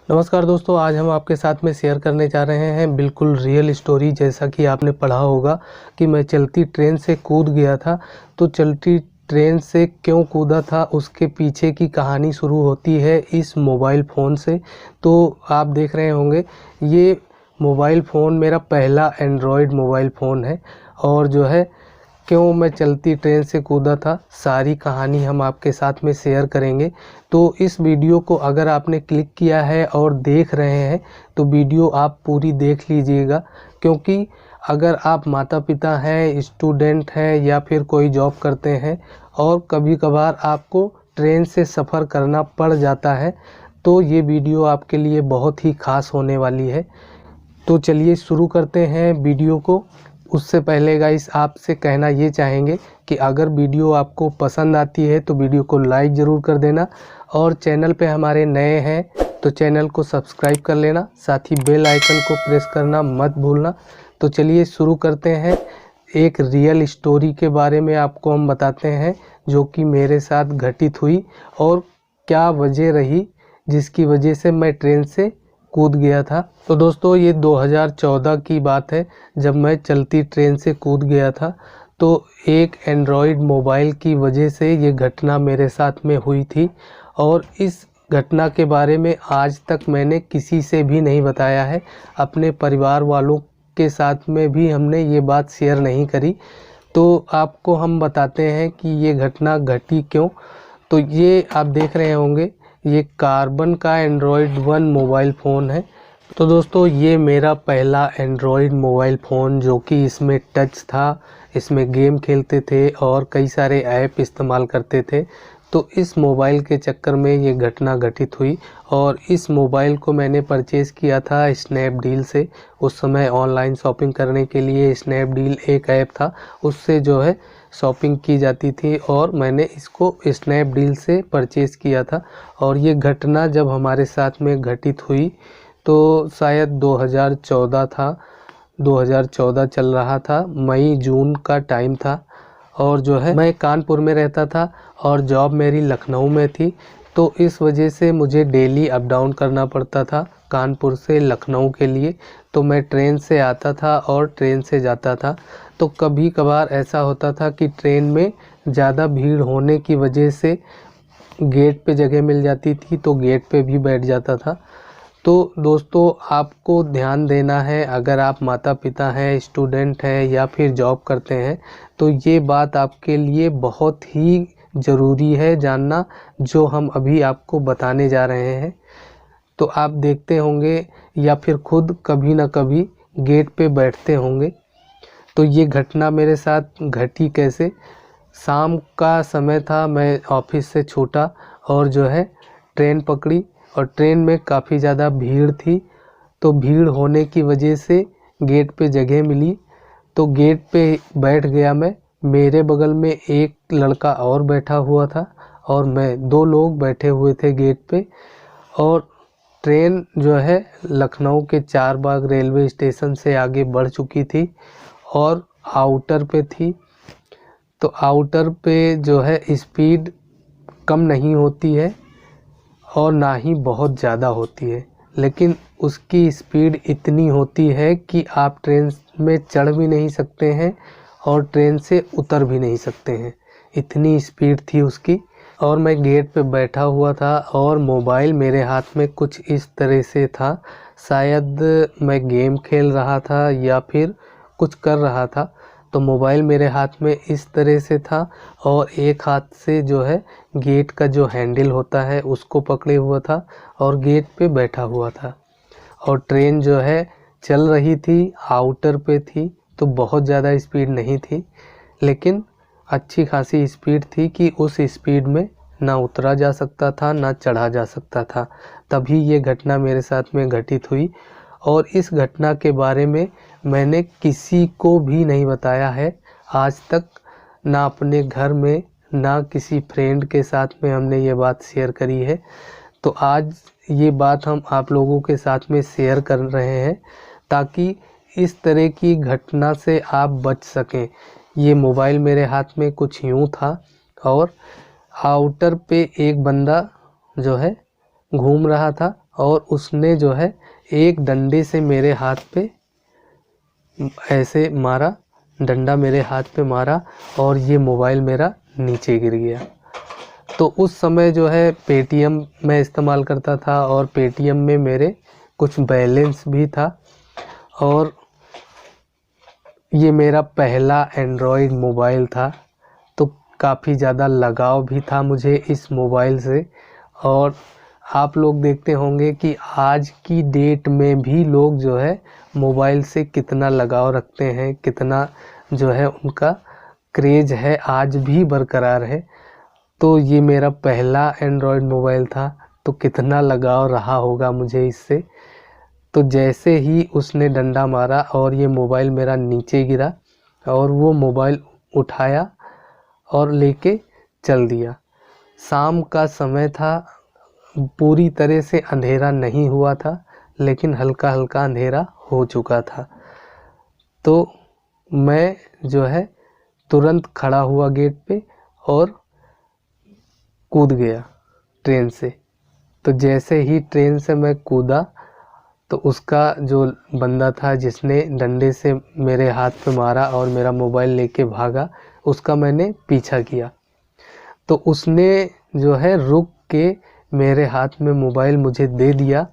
नमस्कार दोस्तों, आज हम आपके साथ में शेयर करने जा रहे हैं बिल्कुल रियल स्टोरी। जैसा कि आपने पढ़ा होगा कि मैं चलती ट्रेन से कूद गया था, तो चलती ट्रेन से क्यों कूदा था उसके पीछे की कहानी शुरू होती है इस मोबाइल फ़ोन से। तो आप देख रहे होंगे ये मोबाइल फ़ोन मेरा पहला एंड्रॉयड मोबाइल फ़ोन है, और जो है क्यों मैं चलती ट्रेन से कूदा था, सारी कहानी हम आपके साथ में शेयर करेंगे। तो इस वीडियो को अगर आपने क्लिक किया है और देख रहे हैं तो वीडियो आप पूरी देख लीजिएगा, क्योंकि अगर आप माता पिता हैं, स्टूडेंट हैं या फिर कोई जॉब करते हैं और कभी कभार आपको ट्रेन से सफ़र करना पड़ जाता है, तो ये वीडियो आपके लिए बहुत ही ख़ास होने वाली है। तो चलिए शुरू करते हैं वीडियो को। उससे पहले गाइस आपसे कहना ये चाहेंगे कि अगर वीडियो आपको पसंद आती है तो वीडियो को लाइक ज़रूर कर देना, और चैनल पे हमारे नए हैं तो चैनल को सब्सक्राइब कर लेना, साथ ही बेल आइकन को प्रेस करना मत भूलना। तो चलिए शुरू करते हैं। एक रियल स्टोरी के बारे में आपको हम बताते हैं जो कि मेरे साथ घटित हुई और क्या वजह रही जिसकी वजह से मैं ट्रेन से कूद गया था। तो दोस्तों ये 2014 की बात है, जब मैं चलती ट्रेन से कूद गया था। तो एक एंड्रॉयड मोबाइल की वजह से ये घटना मेरे साथ में हुई थी, और इस घटना के बारे में आज तक मैंने किसी से भी नहीं बताया है। अपने परिवार वालों के साथ में भी हमने ये बात शेयर नहीं करी। तो आपको हम बताते हैं कि ये घटना घटी क्यों। तो ये आप देख रहे होंगे ये कार्बन का एंड्रॉयड 1 मोबाइल फ़ोन है। तो दोस्तों ये मेरा पहला एंड्रॉयड मोबाइल फ़ोन जो कि इसमें टच था, इसमें गेम खेलते थे और कई सारे ऐप इस्तेमाल करते थे। तो इस मोबाइल के चक्कर में ये घटना घटित हुई, और इस मोबाइल को मैंने परचेज़ किया था स्नैपडील से। उस समय ऑनलाइन शॉपिंग करने के लिए स्नैपडील एक ऐप था, उससे जो है शॉपिंग की जाती थी, और मैंने इसको स्नैपडील से परचेज़ किया था। और ये घटना जब हमारे साथ में घटित हुई तो शायद 2014 था, 2014 चल रहा था, मई जून का टाइम था। और जो है मैं कानपुर में रहता था और जॉब मेरी लखनऊ में थी, तो इस वजह से मुझे डेली अप डाउन करना पड़ता था कानपुर से लखनऊ के लिए। तो मैं ट्रेन से आता था और ट्रेन से जाता था। तो कभी कभार ऐसा होता था कि ट्रेन में ज़्यादा भीड़ होने की वजह से गेट पे जगह मिल जाती थी, तो गेट पे भी बैठ जाता था। तो दोस्तों आपको ध्यान देना है, अगर आप माता पिता हैं, स्टूडेंट हैं या फिर जॉब करते हैं, तो ये बात आपके लिए बहुत ही ज़रूरी है जानना, जो हम अभी आपको बताने जा रहे हैं। तो आप देखते होंगे या फिर खुद कभी ना कभी गेट पे बैठते होंगे। तो ये घटना मेरे साथ घटी कैसे। शाम का समय था, मैं ऑफिस से छूटा और जो है ट्रेन पकड़ी, और ट्रेन में काफ़ी ज़्यादा भीड़ थी। तो भीड़ होने की वजह से गेट पे जगह मिली, तो गेट पे बैठ गया मैं। मेरे बगल में एक लड़का और बैठा हुआ था और मैं, दो लोग बैठे हुए थे गेट पे। और ट्रेन जो है लखनऊ के चारबाग रेलवे स्टेशन से आगे बढ़ चुकी थी और आउटर पे थी। तो आउटर पे जो है स्पीड कम नहीं होती है और ना ही बहुत ज़्यादा होती है, लेकिन उसकी स्पीड इतनी होती है कि आप ट्रेन में चढ़ भी नहीं सकते हैं और ट्रेन से उतर भी नहीं सकते हैं, इतनी स्पीड थी उसकी। और मैं गेट पे बैठा हुआ था और मोबाइल मेरे हाथ में कुछ इस तरह से था, शायद मैं गेम खेल रहा था या फिर कुछ कर रहा था। तो मोबाइल मेरे हाथ में इस तरह से था और एक हाथ से जो है गेट का जो हैंडल होता है उसको पकड़े हुआ था और गेट पे बैठा हुआ था। और ट्रेन जो है चल रही थी, आउटर पे थी, तो बहुत ज़्यादा स्पीड नहीं थी, लेकिन अच्छी खासी स्पीड थी कि उस स्पीड में ना उतरा जा सकता था ना चढ़ा जा सकता था। तभी ये घटना मेरे साथ में घटित हुई, और इस घटना के बारे में मैंने किसी को भी नहीं बताया है आज तक, ना अपने घर में ना किसी फ्रेंड के साथ में हमने ये बात शेयर करी है। तो आज ये बात हम आप लोगों के साथ में शेयर कर रहे हैं ताकि इस तरह की घटना से आप बच सकें। ये मोबाइल मेरे हाथ में कुछ यूँ था और आउटर पे एक बंदा जो है घूम रहा था और उसने जो है एक डंडे से मेरे हाथ पे ऐसे मारा, डंडा मेरे हाथ पे मारा और ये मोबाइल मेरा नीचे गिर गया। तो उस समय जो है पेटीएम मैं इस्तेमाल करता था और पेटीएम में मेरे कुछ बैलेंस भी था और ये मेरा पहला एंड्रॉयड मोबाइल था, तो काफ़ी ज़्यादा लगाव भी था मुझे इस मोबाइल से। और आप लोग देखते होंगे कि आज की डेट में भी लोग जो है मोबाइल से कितना लगाव रखते हैं, कितना जो है उनका क्रेज़ है, आज भी बरकरार है। तो ये मेरा पहला एंड्रॉयड मोबाइल था, तो कितना लगाव रहा होगा मुझे इससे। तो जैसे ही उसने डंडा मारा और ये मोबाइल मेरा नीचे गिरा और वो मोबाइल उठाया और लेके चल दिया। शाम का समय था, पूरी तरह से अंधेरा नहीं हुआ था, लेकिन हल्का हल्का अंधेरा हो चुका था। तो मैं जो है तुरंत खड़ा हुआ गेट पे और कूद गया ट्रेन से। तो जैसे ही ट्रेन से मैं कूदा तो उसका जो बंदा था जिसने डंडे से मेरे हाथ पे मारा और मेरा मोबाइल लेके भागा, उसका मैंने पीछा किया। तो उसने जो है रुक के मेरे हाथ में मोबाइल मुझे दे दिया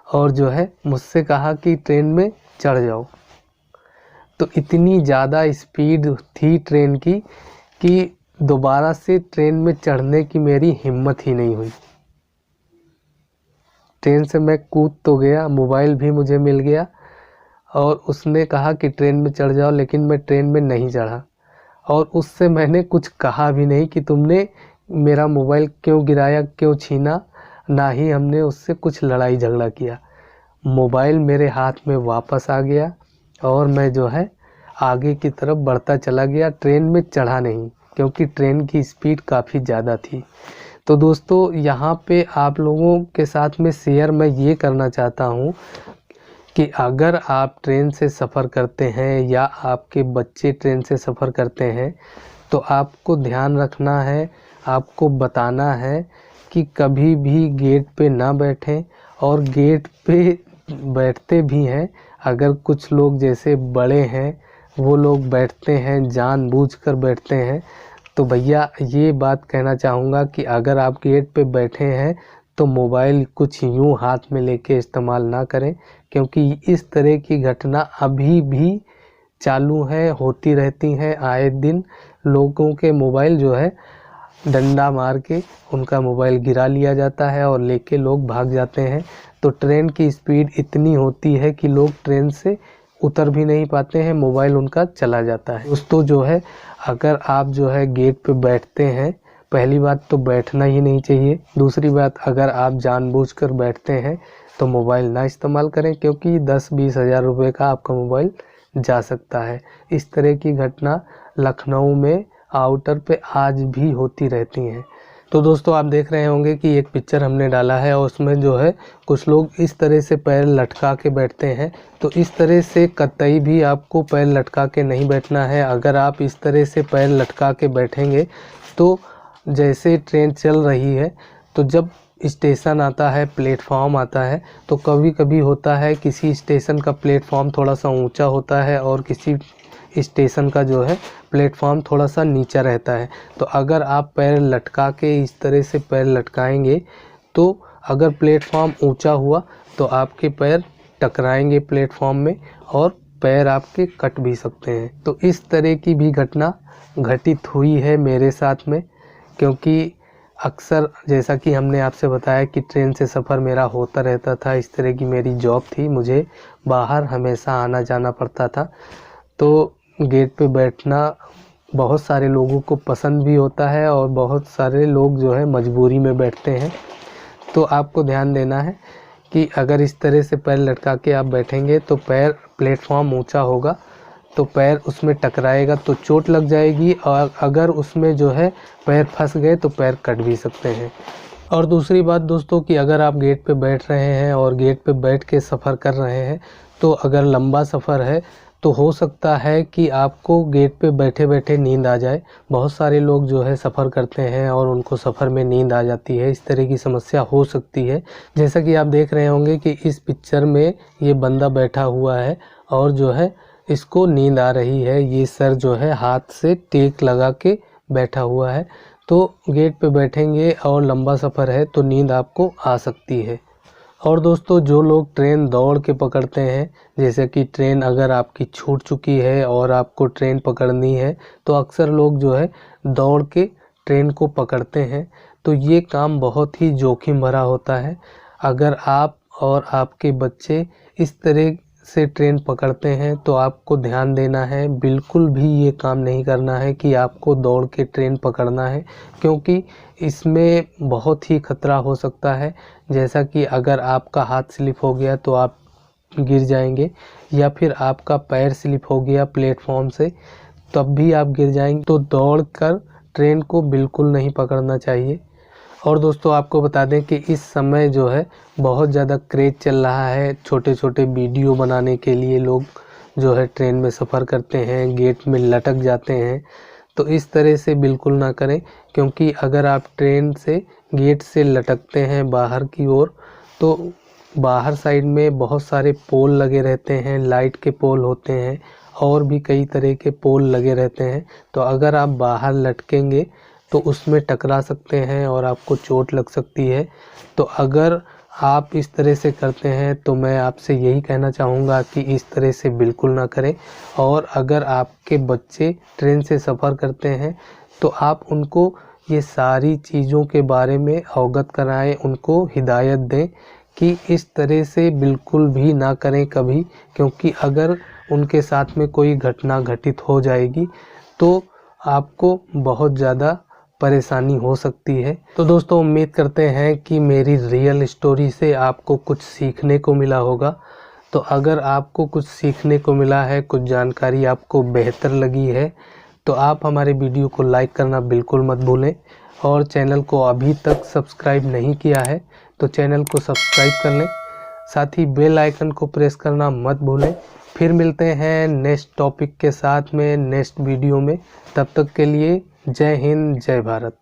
और जो है मुझसे कहा कि ट्रेन में चढ़ जाओ। तो इतनी ज़्यादा स्पीड थी ट्रेन की कि दोबारा से ट्रेन में चढ़ने की मेरी हिम्मत ही नहीं हुई। ट्रेन से मैं कूद तो गया, मोबाइल भी मुझे मिल गया और उसने कहा कि ट्रेन में चढ़ जाओ, लेकिन मैं ट्रेन में नहीं चढ़ा। और उससे मैंने कुछ कहा भी नहीं कि तुमने मेरा मोबाइल क्यों गिराया, क्यों छीना, ना ही हमने उससे कुछ लड़ाई झगड़ा किया। मोबाइल मेरे हाथ में वापस आ गया और मैं जो है आगे की तरफ बढ़ता चला गया। ट्रेन में चढ़ा नहीं, क्योंकि ट्रेन की स्पीड काफ़ी ज़्यादा थी। तो दोस्तों यहाँ पे आप लोगों के साथ में शेयर मैं ये करना चाहता हूँ कि अगर आप ट्रेन से सफ़र करते हैं या आपके बच्चे ट्रेन से सफ़र करते हैं तो आपको ध्यान रखना है, आपको बताना है कि कभी भी गेट पे ना बैठें। और गेट पे बैठते भी हैं, अगर कुछ लोग जैसे बड़े हैं वो लोग बैठते हैं, जानबूझकर बैठते हैं, तो भैया ये बात कहना चाहूँगा कि अगर आप गेट पे बैठे हैं तो मोबाइल कुछ यूँ हाथ में लेके इस्तेमाल ना करें, क्योंकि इस तरह की घटना अभी भी चालू है, होती रहती हैं। आए दिन लोगों के मोबाइल जो है डंडा मार के उनका मोबाइल गिरा लिया जाता है और लेके लोग भाग जाते हैं। तो ट्रेन की स्पीड इतनी होती है कि लोग ट्रेन से उतर भी नहीं पाते हैं, मोबाइल उनका चला जाता है। दोस्तों जो है अगर आप जो है गेट पे बैठते हैं, पहली बात तो बैठना ही नहीं चाहिए। दूसरी बात, अगर आप जानबूझकर बैठते हैं तो मोबाइल ना इस्तेमाल करें, क्योंकि 10-20 हज़ार रुपये का आपका मोबाइल जा सकता है। इस तरह की घटना लखनऊ में आउटर पे आज भी होती रहती हैं। तो दोस्तों आप देख रहे होंगे कि एक पिक्चर हमने डाला है और उसमें जो है कुछ लोग इस तरह से पैर लटका के बैठते हैं। तो इस तरह से कतई भी आपको पैर लटका के नहीं बैठना है। अगर आप इस तरह से पैर लटका के बैठेंगे तो जैसे ट्रेन चल रही है, तो जब स्टेशन आता है, प्लेटफॉर्म आता है, तो कभी कभी होता है किसी स्टेशन का प्लेटफॉर्म थोड़ा सा ऊंचा होता है और किसी स्टेशन का जो है प्लेटफॉर्म थोड़ा सा नीचा रहता है। तो अगर आप पैर लटका के इस तरह से पैर लटकाएंगे तो अगर प्लेटफॉर्म ऊंचा हुआ तो आपके पैर टकराएंगे प्लेटफॉर्म में और पैर आपके कट भी सकते हैं। तो इस तरह की भी घटना घटित हुई है मेरे साथ में, क्योंकि अक्सर जैसा कि हमने आपसे बताया कि ट्रेन से सफ़र मेरा होता रहता था। इस तरह की मेरी जॉब थी, मुझे बाहर हमेशा आना जाना पड़ता था। तो गेट पे बैठना बहुत सारे लोगों को पसंद भी होता है और बहुत सारे लोग जो है मजबूरी में बैठते हैं। तो आपको ध्यान देना है कि अगर इस तरह से पैर लटका के आप बैठेंगे तो पैर, प्लेटफॉर्म ऊंचा होगा तो पैर उसमें टकराएगा तो चोट लग जाएगी, और अगर उसमें जो है पैर फंस गए तो पैर कट भी सकते हैं। और दूसरी बात दोस्तों कि अगर आप गेट पे बैठ रहे हैं और गेट पे बैठ के सफ़र कर रहे हैं, तो अगर लंबा सफ़र है तो हो सकता है कि आपको गेट पे बैठे बैठे नींद आ जाए। बहुत सारे लोग जो है सफ़र करते हैं और उनको सफ़र में नींद आ जाती है, इस तरह की समस्या हो सकती है। जैसा कि आप देख रहे होंगे कि इस पिक्चर में ये बंदा बैठा हुआ है और जो है इसको नींद आ रही है। ये सर जो है हाथ से टेक लगा के बैठा हुआ है। तो गेट पे बैठेंगे और लंबा सफ़र है तो नींद आपको आ सकती है। और दोस्तों, जो लोग ट्रेन दौड़ के पकड़ते हैं, जैसे कि ट्रेन अगर आपकी छूट चुकी है और आपको ट्रेन पकड़नी है, तो अक्सर लोग जो है दौड़ के ट्रेन को पकड़ते हैं। तो ये काम बहुत ही जोखिम भरा होता है। अगर आप और आपके बच्चे इस तरह से ट्रेन पकड़ते हैं तो आपको ध्यान देना है, बिल्कुल भी ये काम नहीं करना है कि आपको दौड़ के ट्रेन पकड़ना है, क्योंकि इसमें बहुत ही खतरा हो सकता है। जैसा कि अगर आपका हाथ स्लिप हो गया तो आप गिर जाएंगे, या फिर आपका पैर स्लिप हो गया प्लेटफॉर्म से तब भी आप गिर जाएंगे। तो दौड़कर ट्रेन को बिल्कुल नहीं पकड़ना चाहिए। और दोस्तों, आपको बता दें कि इस समय जो है बहुत ज़्यादा क्रेज़ चल रहा है, छोटे छोटे वीडियो बनाने के लिए लोग जो है ट्रेन में सफ़र करते हैं, गेट में लटक जाते हैं। तो इस तरह से बिल्कुल ना करें, क्योंकि अगर आप ट्रेन से गेट से लटकते हैं बाहर की ओर, तो बाहर साइड में बहुत सारे पोल लगे रहते हैं, लाइट के पोल होते हैं और भी कई तरह के पोल लगे रहते हैं। तो अगर आप बाहर लटकेंगे तो उसमें टकरा सकते हैं और आपको चोट लग सकती है। तो अगर आप इस तरह से करते हैं तो मैं आपसे यही कहना चाहूँगा कि इस तरह से बिल्कुल ना करें। और अगर आपके बच्चे ट्रेन से सफ़र करते हैं तो आप उनको ये सारी चीज़ों के बारे में अवगत कराएं, उनको हिदायत दें कि इस तरह से बिल्कुल भी ना करें कभी, क्योंकि अगर उनके साथ में कोई घटना घटित हो जाएगी तो आपको बहुत ज़्यादा परेशानी हो सकती है। तो दोस्तों, उम्मीद करते हैं कि मेरी रियल स्टोरी से आपको कुछ सीखने को मिला होगा। तो अगर आपको कुछ सीखने को मिला है, कुछ जानकारी आपको बेहतर लगी है, तो आप हमारे वीडियो को लाइक करना बिल्कुल मत भूलें। और चैनल को अभी तक सब्सक्राइब नहीं किया है तो चैनल को सब्सक्राइब कर लें, साथ ही बेल आइकन को प्रेस करना मत भूलें। फिर मिलते हैं नेक्स्ट टॉपिक के साथ में, नेक्स्ट वीडियो में। तब तक के लिए जय हिंद, जय भारत।